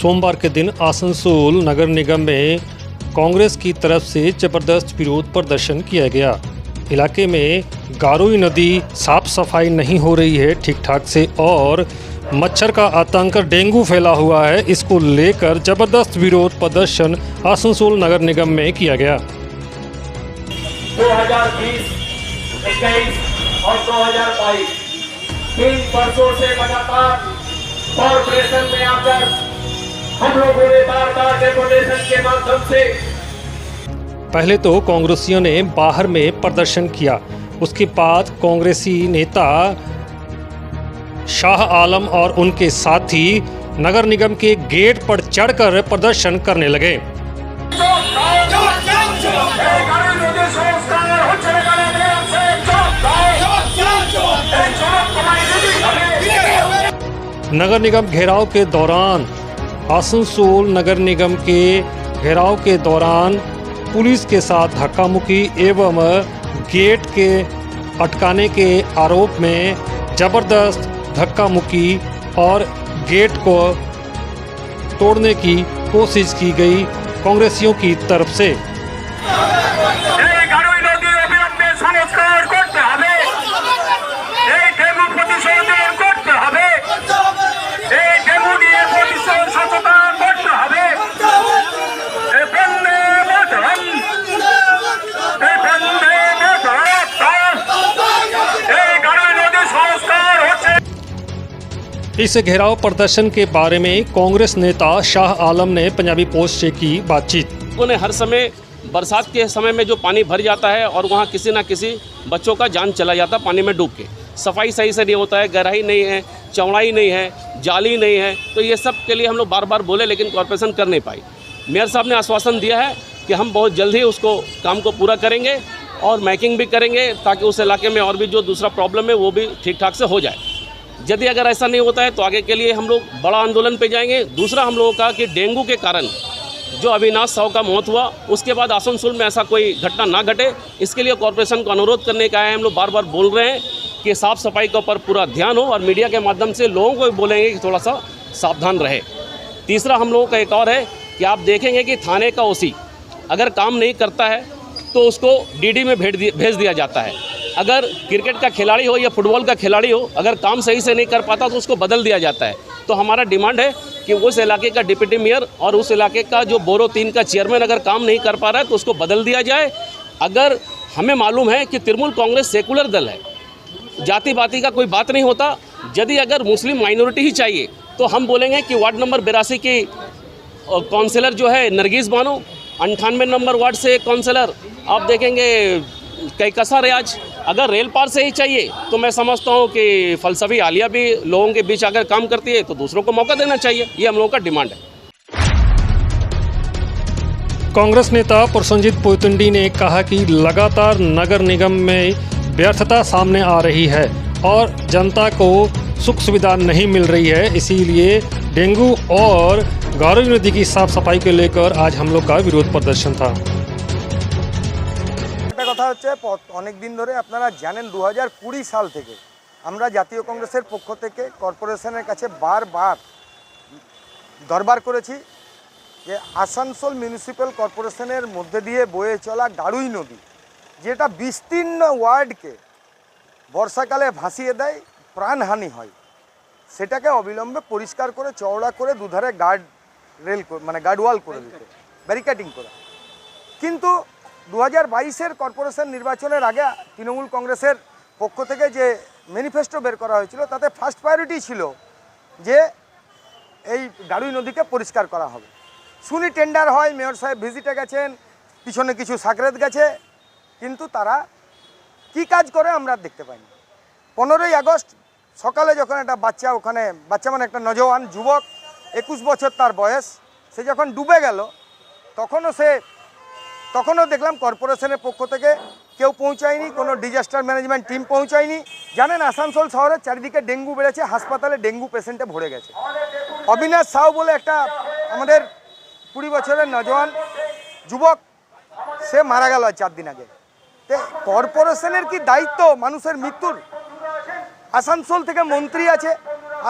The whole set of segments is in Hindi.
सोमवार के दिन आसनसोल नगर निगम में कांग्रेस की तरफ से जबरदस्त विरोध प्रदर्शन किया गया। इलाके में गारोई नदी साफ सफाई नहीं हो रही है ठीक ठाक से और मच्छर का आतंक, डेंगू फैला हुआ है। इसको लेकर जबरदस्त विरोध प्रदर्शन आसनसोल नगर निगम में किया गया। 2020, 21 और 2022 तीन वर्षों से लगातार कॉर्पोरेशन में आकर हम लोगों ने बार-बार डेपुटेशन के माध्यम से पहले तो कांग्रेसियों ने बाहर में प्रदर्शन किया, उसके बाद कांग्रेसी नेता शाह आलम और उनके साथी नगर निगम के गेट पर चढ़कर प्रदर्शन करने लगे। नगर निगम घेराव के दौरान आसनसोल नगर निगम के घेराव के दौरान पुलिस के साथ धक्का मुक्की एवं गेट के अटकाने के आरोप में जबरदस्त धक्का मुक्की और गेट को तोड़ने की कोशिश की गई कांग्रेसियों की तरफ से। इस घेराव प्रदर्शन के बारे में कांग्रेस नेता शाह आलम ने पंजाबी पोस्ट से की बातचीत। उन्हें हर समय बरसात के समय में जो पानी भर जाता है और वहाँ किसी न किसी बच्चों का जान चला जाता है पानी में डूब के। सफाई सही से नहीं होता है, गहराई नहीं है, चौड़ाई नहीं है, जाली नहीं है। तो ये सब के लिए हम लोग बार बार बोले लेकिन कॉर्पोरेशन कर नहीं पाई। मेयर साहब ने आश्वासन दिया है कि हम बहुत जल्द ही उसको काम को पूरा करेंगे और मैकिंग भी करेंगे ताकि उस इलाके में और भी जो दूसरा प्रॉब्लम है वो भी ठीक ठाक से हो जाए। यदि अगर ऐसा नहीं होता है तो आगे के लिए हम लोग बड़ा आंदोलन पे जाएंगे। दूसरा हम लोगों का कि डेंगू के कारण जो अविनाश साव का मौत हुआ उसके बाद आसनसोल में ऐसा कोई घटना ना घटे, इसके लिए कॉर्पोरेशन को अनुरोध करने का है। हम लोग बार बार बोल रहे हैं कि साफ़ सफाई के ऊपर पूरा ध्यान हो और मीडिया के माध्यम से लोगों को भी बोलेंगे कि थोड़ा सा सावधान रहे। तीसरा हम लोगों का एक और है कि आप देखेंगे कि थाने का ओसी अगर काम नहीं करता है तो उसको डीडी में भेज दिया जाता है। अगर क्रिकेट का खिलाड़ी हो या फुटबॉल का खिलाड़ी हो, अगर काम सही से नहीं कर पाता तो उसको बदल दिया जाता है। तो हमारा डिमांड है कि उस इलाके का डिप्टी मेयर और उस इलाके का जो बोरो 3 का चेयरमैन अगर काम नहीं कर पा रहा है तो उसको बदल दिया जाए। अगर हमें मालूम है कि तृणमूल कांग्रेस सेकुलर दल है, जाति बाती का कोई बात नहीं होता। यदि अगर मुस्लिम माइनॉरिटी ही चाहिए तो हम बोलेंगे कि वार्ड नंबर 82 की काउंसिलर जो है नरगिस बानो, 98 नंबर वार्ड से एक काउंसिलर आप देखेंगे कैकसा रियाज। अगर रेल पार से ही चाहिए तो मैं समझता हूँ कि फलसफी आलिया भी लोगों के बीच अगर काम करती है तो दूसरों को मौका देना चाहिए। ये हम लोगों का डिमांड है। कांग्रेस नेता प्रसन्नजीत पोयतुंडी ने कहा कि लगातार नगर निगम में व्यर्थता सामने आ रही है और जनता को सुख सुविधा नहीं मिल रही है। इसीलिए डेंगू और गारोई नदी की साफ सफाई को लेकर आज हम लोग का विरोध प्रदर्शन था। কথা হচ্ছে অনেক দিন ধরে আপনারা জানেন 2020 সাল থেকে আমরা জাতীয় কংগ্রেসের পক্ষ থেকে কর্পোরেশনের কাছে বারবার দরবার করেছি যে আসানসোল মিউনিসিপ্যাল কর্পোরেশনের মধ্যে দিয়ে বয়ে চলা গাড়ুই নদী যেটা বিস্তীর্ণ ওয়ার্ডকে বর্ষাকালে ভাসিয়ে দেয়, প্রাণহানি হয়, সেটাকে অবিলম্বে পরিষ্কার করে চওড়া করে দুধারে গার্ডওয়াল করে দিতে, ব্যারিকেডিং করা। কিন্তু 2022-এর কর্পোরেশন নির্বাচনের আগে তৃণমূল কংগ্রেসের পক্ষ থেকে যে ম্যানিফেস্টো বের করা হয়েছিল তাতে ফার্স্ট প্রায়োরিটি ছিল যে এই গাড়ুই নদীকে পরিষ্কার করা হবে। শুনি টেন্ডার হয়, মেয়র সাহেব ভিজিটে গেছেন, পিছনে কিছু সাকরেত গেছে, কিন্তু তারা কি কাজ করে আমরা দেখতে পাইনি। 15ই আগস্ট সকালে যখন একটা বাচ্চা, ওখানে বাচ্চা মানে একটা নজওয়ান যুবক, 21 বছর তার বয়স, সে যখন ডুবে গেল তখনও দেখলাম কর্পোরেশনের পক্ষ থেকে কেউ পৌঁছায়নি, কোনো ডিজাস্টার ম্যানেজমেন্ট টিম পৌঁছায়নি। জানেন আসানসোল শহরের চারিদিকে ডেঙ্গু বেড়েছে, হাসপাতালে ডেঙ্গু পেশেন্টে ভরে গেছে। অবিনাশ সাউ বলে একটা আমাদের 20 বছরের নজওয়ান যুবক, সে মারা গেল 4 দিন আগে। তো কর্পোরেশনের কি দায়িত্ব মানুষের মৃত্যুর? আসানসোল থেকে মন্ত্রী আছে,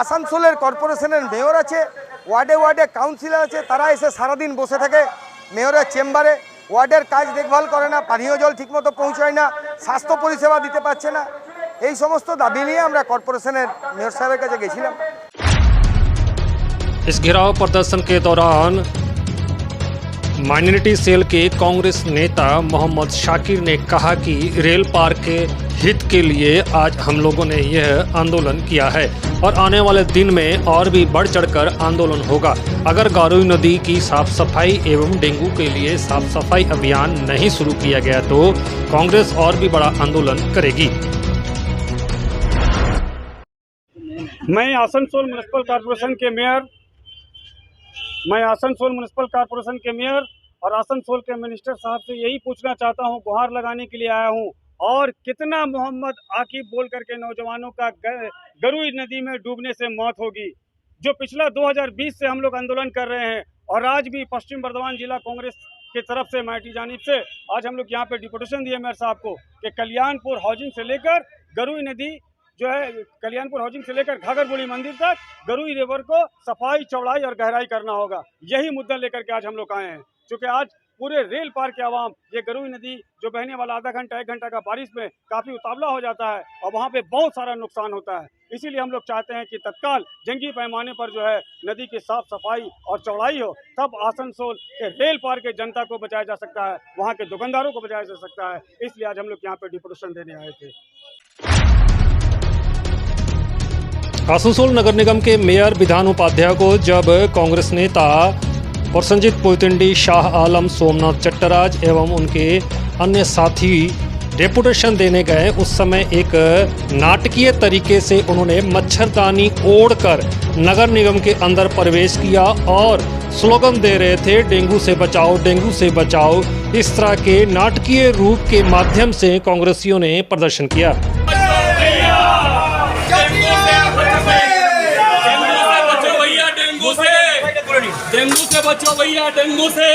আসানসোলের কর্পোরেশনের মেয়র আছে, ওয়ার্ডে ওয়ার্ডে কাউন্সিলর আছে, তারা এসে সারাদিন বসে থাকে মেয়রের চেম্বারে, ওয়ার্ডের কাজ দেখভাল করে না, পানীয় জল ঠিকমতো পৌঁছায় না, স্বাস্থ্য পরিষেবা দিতে পারছে না। এই সমস্ত দাবি নিয়ে আমরা কর্পোরেশনের মেয়র সাহেবের কাছে গেছিলাম। इस घेराव प्रदर्शन के दौरान माइनॉरिटी सेल के कांग्रेस नेता मोहम्मद शाकिर ने कहा कि रेल पार के हित के लिए आज हम लोगों ने यह आंदोलन किया है और आने वाले दिन में और भी बढ़ चढ़कर आंदोलन होगा। अगर गारोई नदी की साफ सफाई एवं डेंगू के लिए साफ सफाई अभियान नहीं शुरू किया गया तो कांग्रेस और भी बड़ा आंदोलन करेगी। मैं आसनसोल म्युनिसिपल कॉरपोरेशन के मेयर और आसनसोल के मिनिस्टर साहब से यही पूछना चाहता हूं, गुहार लगाने के लिए आया हूं। और कितना मोहम्मद आकिब बोल करके नौजवानों का गरुई नदी में डूबने से मौत होगी, जो पिछला 2020 से हम लोग आंदोलन कर रहे हैं। और आज भी पश्चिम बर्धमान जिला कांग्रेस की तरफ से माइटी जानिब से आज हम लोग यहाँ पे डिपुटेशन दिए मेयर साहब को कि कल्याणपुर हाउसिंग से लेकर गरुई नदी जो है, कल्याणपुर हाउसिंग से लेकर घाघरबुड़ी मंदिर तक गरुई रिवर को सफाई, चौड़ाई और गहराई करना होगा। यही मुद्दा लेकर के आज हम लोग आए हैं, क्योंकि आज पूरे रेल पार के आवाम ये गरुई नदी जो बहने वाला आधा घंटा 1 घंटा का बारिश में काफ़ी उतावला हो जाता है और वहाँ पे बहुत सारा नुकसान होता है। इसीलिए हम लोग चाहते हैं कि तत्काल जंगी पैमाने पर जो है नदी की साफ सफाई और चौड़ाई हो, तब आसनसोल के रेल पार के जनता को बचाया जा सकता है, वहाँ के दुकानदारों को बचाया जा सकता है। इसलिए आज हम लोग यहाँ पे डिपुटेशन देने आए थे। आसनसोल नगर निगम के मेयर विधान उपाध्याय को जब कांग्रेस नेता प्रसन्नजीत पोयतिंडी, शाह आलम, सोमनाथ चट्टराज एवं उनके अन्य साथी डेपुटेशन देने गए, उस समय एक नाटकीय तरीके से उन्होंने मच्छरदानी ओढ़कर नगर निगम के अंदर प्रवेश किया और स्लोगन दे रहे थे, डेंगू से बचाओ, डेंगू से बचाओ। इस तरह के नाटकीय रूप के माध्यम से कांग्रेसियों ने प्रदर्शन किया। डेंगू से बचो भैया, डेंगू से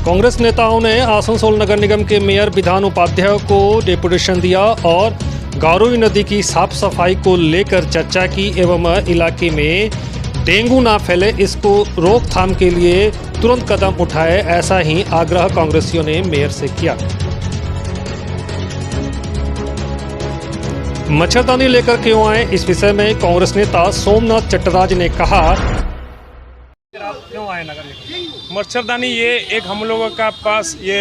कांग्रेस नेताओं ने आसनसोल नगर निगम के मेयर विधान उपाध्याय को डेपुटेशन दिया और गारोई नदी की साफ सफाई को लेकर चर्चा की एवं इलाके में डेंगू ना फैले, इसको रोकथाम के लिए तुरंत कदम उठाए, ऐसा ही आग्रह कांग्रेसियों ने मेयर से किया। मच्छरदानी लेकर क्यों आए, इस विषय में कांग्रेस नेता सोमनाथ चट्टराज ने कहा, क्यों आए नगर निगम? मच्छरदानी ये एक हम लोगों का पास ये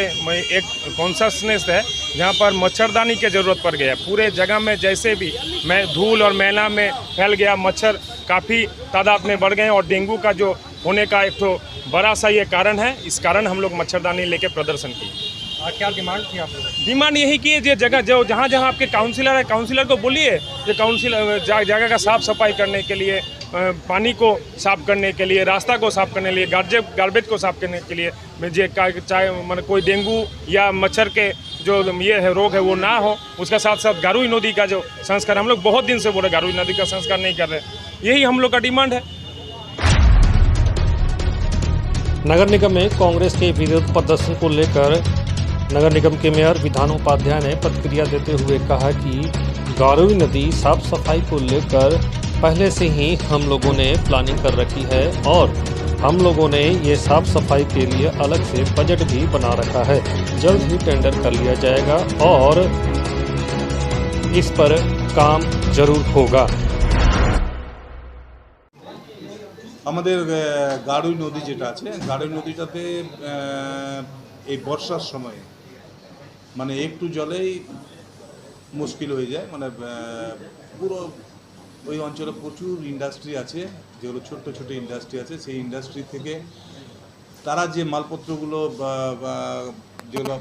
एक कॉन्शसनेस है जहाँ पर मच्छरदानी की ज़रूरत पड़ गया। पूरे जगह में जैसे भी मैं धूल और मैला में फैल गया, मच्छर काफ़ी तादाद में बढ़ गए और डेंगू का जो होने का एक तो बड़ा सा ये कारण है। इस कारण हम लोग मच्छरदानी लेके प्रदर्शन किए। क्या डिमांड थी आप लोगों की? डिमांड यही की ये जगह जो जहाँ जहाँ आपके काउंसिलर है, काउंसिलर को बोलिए जो काउंसिलर जगह का साफ़ सफाई करने के लिए, पानी को साफ करने के लिए, रास्ता को साफ करने के लिए, गार्बेज को साफ करने के लिए, चाहे मतलब कोई डेंगू या मच्छर के जो ये है रोग है वो ना हो। उसका साथ साथ गारुई नदी का जो संस्कार, हम लोग बहुत दिन से बोले गारुई नदी का संस्कार नहीं कर रहे, यही हम लोग का डिमांड है। नगर निगम में कांग्रेस के विरोध प्रदर्शन को लेकर नगर निगम के मेयर विधान उपाध्याय ने प्रतिक्रिया देते हुए कहा कि गारुई नदी साफ सफाई को लेकर पहले से ही हम लोगों ने प्लानिंग कर रखी है और हम लोगों ने ये साफ सफाई के लिए अलग से बजट भी बना रखा है। जल्द ही टेंडर कर लिया जाएगा और इस पर काम जरूर होगा। আমাদের গারুই নদী যেটা আছে, গারুই নদীটাতে এই বর্ষার সময়ে মানে একটু জলেই মুশকিল হয়ে যায়। মানে পুরো ওই অঞ্চলে প্রচুর ইন্ডাস্ট্রি আছে, যেগুলো ছোট্ট ছোট ইন্ডাস্ট্রি আছে। সেই ইন্ডাস্ট্রি থেকে তারা যে মালপত্রগুলো যেগুলো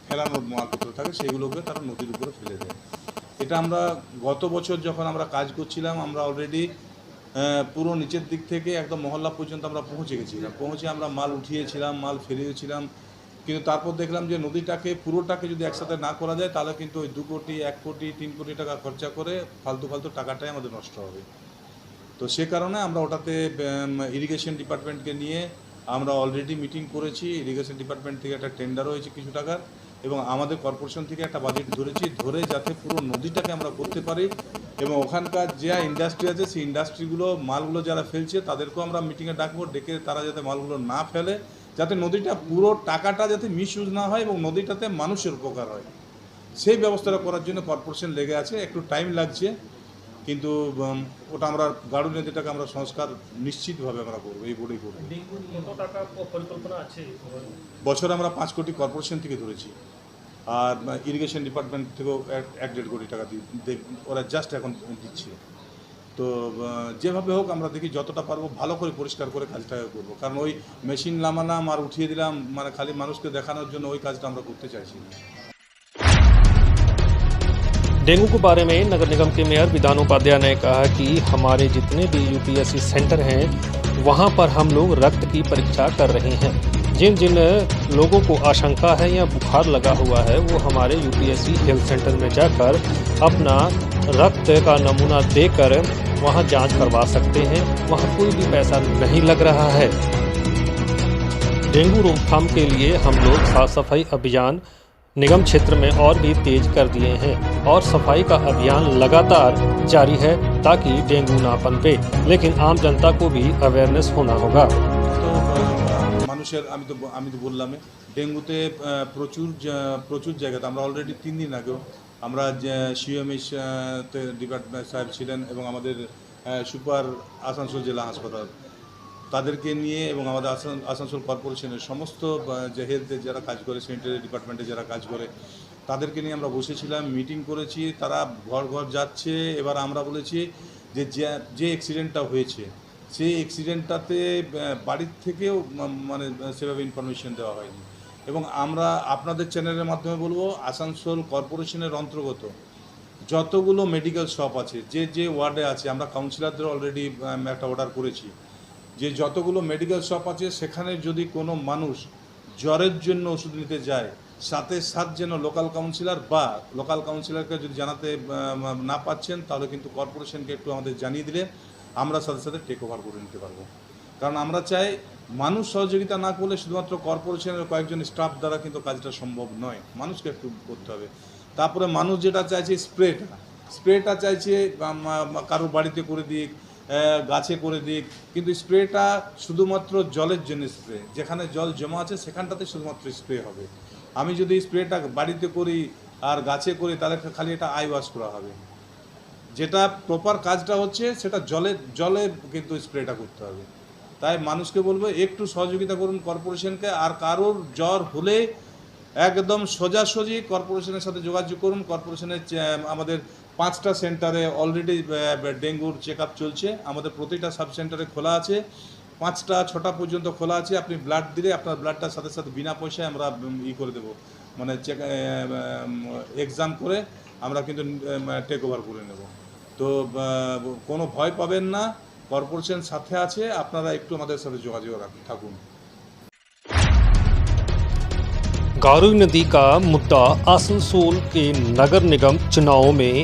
ফেলানোর মালপত্র থাকে সেগুলোকে তারা নদীর উপরে ফেলে দেয়। এটা আমরা গত বছর যখন আমরা কাজ করছিলাম, আমরা অলরেডি পুরো নিচের দিক থেকে একদম মহল্লা পর্যন্ত আমরা পৌঁছে গেছিলাম। পৌঁছে আমরা মাল উঠিয়েছিলাম, মাল ফেরিয়েছিলাম, কিন্তু তারপর দেখলাম যে নদীটাকে পুরোটাকে যদি একসাথে না করা যায় তাহলে কিন্তু ওই 2 কোটি 1 কোটি 3 কোটি টাকা খরচা করে ফালতু টাকাটাই আমাদের নষ্ট হবে। তো সে কারণে আমরা ওটাতে ইরিগেশন ডিপার্টমেন্টকে নিয়ে আমরা অলরেডি মিটিং করেছি, ইরিগেশন ডিপার্টমেন্ট থেকে একটা টেন্ডার হয়েছে কিছু টাকার, এবং আমাদের কর্পোরেশন থেকে একটা বাজেট ধরে যাতে পুরো নদীটাকে আমরা করতে পারি, এবং ওখানকার যে ইন্ডাস্ট্রি আছে সেই ইন্ডাস্ট্রিগুলো মালগুলো যারা ফেলছে তাদেরকেও আমরা মিটিংয়ে ডাকবো, ডেকে তারা যাতে মালগুলো না ফেলে, যাতে নদীটা পুরো টাকাটা যাতে মিসইউজ না হয় এবং নদীটাতে মানুষের উপকার হয়, সেই ব্যবস্থাটা করার জন্য কর্পোরেশন লেগে আছে। একটু টাইম লাগছে, কিন্তু ওটা আমরা গাড়ু নদীটাকে আমরা সংস্কার নিশ্চিতভাবে আমরা করবো, এই বোর্ডেই করবো। বছরে আমরা 5 কোটি কর্পোরেশন থেকে ধরেছি, আর ইরিগেশন ডিপার্টমেন্ট থেকেও 1-1.5 কোটি টাকা ওরা জাস্ট এখন দিচ্ছে। তো যেভাবে হোক আমরা দেখি যতটা পারবো ভালো করে পরিষ্কার করে কাজটা করবো, কারণ ওই মেশিন নামালাম আর উঠিয়ে দিলাম মানে খালি মানুষকে দেখানোর জন্য ওই কাজটা আমরা করতে চাইছি না। डेंगू के बारे में नगर निगम के मेयर विधान उपाध्याय ने कहा कि हमारे जितने भी यूपीएससी सेंटर हैं वहां पर हम लोग रक्त की परीक्षा कर रहे हैं। जिन जिन लोगों को आशंका है या बुखार लगा हुआ है वो हमारे यूपीएससी हेल्थ सेंटर में जाकर अपना रक्त का नमूना देकर वहां जांच करवा सकते हैं। वहां कोई भी पैसा नहीं लग रहा है। डेंगू रोकथाम के लिए हम लोग साफ सफाई अभियान निगम क्षेत्र में और भी तेज कर दिए हैं और सफाई का अभियान लगातार जारी है ताकि डेंगू ना पनपे, लेकिन आम जनता को भी अवेयरनेस होना होगा। তো মানুষের আমি তো বললামই, ডেঙ্গুতে প্রচুর জায়গাতে আমরা অলরেডি 3 দিন আগেও আমরা সিএমএস ডিপার্টমেন্ট সাহেব ছিলেন এবং আমাদের সুপার আসানসোল জেলা হাসপাতাল তাদেরকে নিয়ে এবং আমাদের আসানসোল কর্পোরেশনের সমস্ত যে হেলথের যারা কাজ করে, স্যানিটারি ডিপার্টমেন্টে যারা কাজ করে তাদেরকে নিয়ে আমরা বসেছিলাম, মিটিং করেছি। তারা ঘর ঘর যাচ্ছে। এবার আমরা বলেছি যে অ্যাক্সিডেন্টটা হয়েছে সেই অ্যাক্সিডেন্টটাতে বাড়ির থেকেও মানে সেভাবে ইনফরমেশন দেওয়া হয়নি, এবং আমরা আপনাদের চ্যানেলের মাধ্যমে বলবো আসানসোল কর্পোরেশনের অন্তর্গত যতগুলো মেডিকেল শপ আছে, যে ওয়ার্ডে আছে, আমরা কাউন্সিলরদের অলরেডি একটা অর্ডার করেছি যে যতগুলো মেডিকেল শপ আছে সেখানে যদি কোনো মানুষ জ্বরের জন্য ওষুধ নিতে যায় সাথে যেন লোকাল কাউন্সিলরকে যদি জানাতে না পাচ্ছেন তাহলে কিন্তু কর্পোরেশনকে একটু আমাদের জানিয়ে দিলে আমরা সাথে টেক ওভার করে নিতে পারবো। কারণ আমরা চাই মানুষ সহযোগিতা না করলে শুধুমাত্র কর্পোরেশনের কয়েকজন স্টাফ দ্বারা কিন্তু কাজটা সম্ভব নয়, মানুষকে একটু করতে হবে। তারপরে মানুষ যেটা চাইছে স্প্রেটা চাইছে কারোর বাড়িতে করে দিক, গাছে করে দিক, কিন্তু স্প্রেটা শুধুমাত্র জলের জন্য স্প্রে, যেখানে জল জমা আছে সেখানটাতে শুধুমাত্র স্প্রে হবে। আমি যদি স্প্রেটা বাড়িতে করি আর গাছে করি তাহলে খালি এটা আই ওয়াশ করা হবে। যেটা প্রপার কাজটা হচ্ছে সেটা জলে কিন্তু স্প্রেটা করতে হবে। তাই মানুষকে বলবো একটু সহযোগিতা করুন কর্পোরেশনকে, আর কারোর জ্বর হলে একদম সোজাসুজি কর্পোরেশনের সাথে যোগাযোগ করুন। কর্পোরেশনের আমাদের 5টা সেন্টারে অলরেডি ডেঙ্গুর চেক আপ চলছে, আমাদের প্রতিটা সাব সেন্টারে খোলা আছে, 5টা 6টা পর্যন্ত খোলা আছে। আপনি ব্লাড দিলে আপনার ব্লাডটার সাথে বিনা পয়সায় আমরা করে দেবো, মানে এক্সাম করে আমরা কিন্তু টেক ওভার করে নেব। তো কোনো ভয় পাবেন না, কর্পোরেশন সাথে আছে, আপনারা একটু আমাদের সাথে যোগাযোগ থাকুন। गारुई नदी का मुद्दा आसनसोल के नगर निगम चुनाव में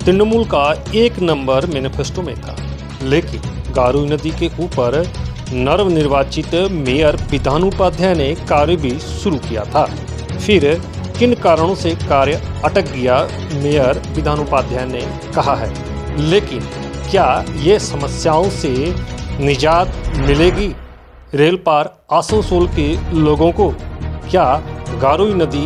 तृणमूल का 1 नंबर मैनिफेस्टो में था, लेकिन गारुई नदी के ऊपर नवनिर्वाचित मेयर विधान उपाध्याय ने कार्य भी शुरू किया था। फिर किन कारणों से कार्य अटक गया मेयर विधान उपाध्याय ने कहा है, लेकिन क्या ये समस्याओं से निजात मिलेगी रेल पार आसनसोल के लोगों को? क्या गारुई नदी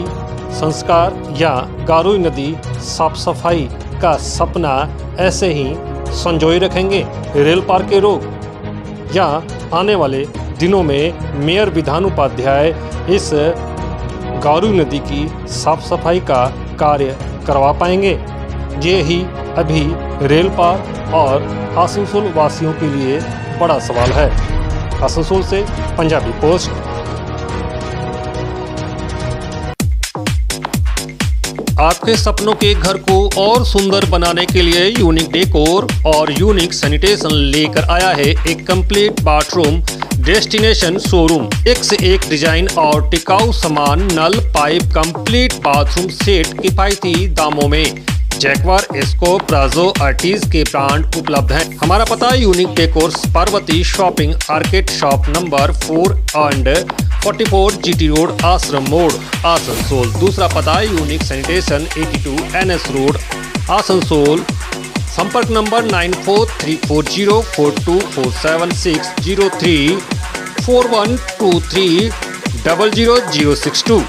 संस्कार या गारुई नदी साफ सफाई का सपना ऐसे ही संजोए रखेंगे रेल पार के लोग, या आने वाले दिनों में मेयर विधान उपाध्याय इस गारुई नदी की साफ सफाई का कार्य करवा पाएंगे? ये ही अभी रेल पार और आसनसोल वासियों के लिए बड़ा सवाल है। आसनसोल से पंजाबी पोस्ट। आपके सपनों के घर को और सुंदर बनाने के लिए यूनिक डेकोर और यूनिक सैनिटेशन लेकर आया है एक कंप्लीट बाथरूम डेस्टिनेशन शोरूम। एक से एक डिजाइन और टिकाऊ सामान, नल, पाइप, कंप्लीट बाथरूम सेट किफायती दामों में। जैकवार, एस्को, प्राजो, आर्टिज के ब्रांड उपलब्ध हैं। हमारा पता unique decors, Parvati shopping arcade, shop number 4 and 44 GT road, आश्रम मोड़, आसनसोल। दूसरा पता unique sanitation 82 NS road, Asansol. संपर्क नंबर 9434042476 03 4123 00062।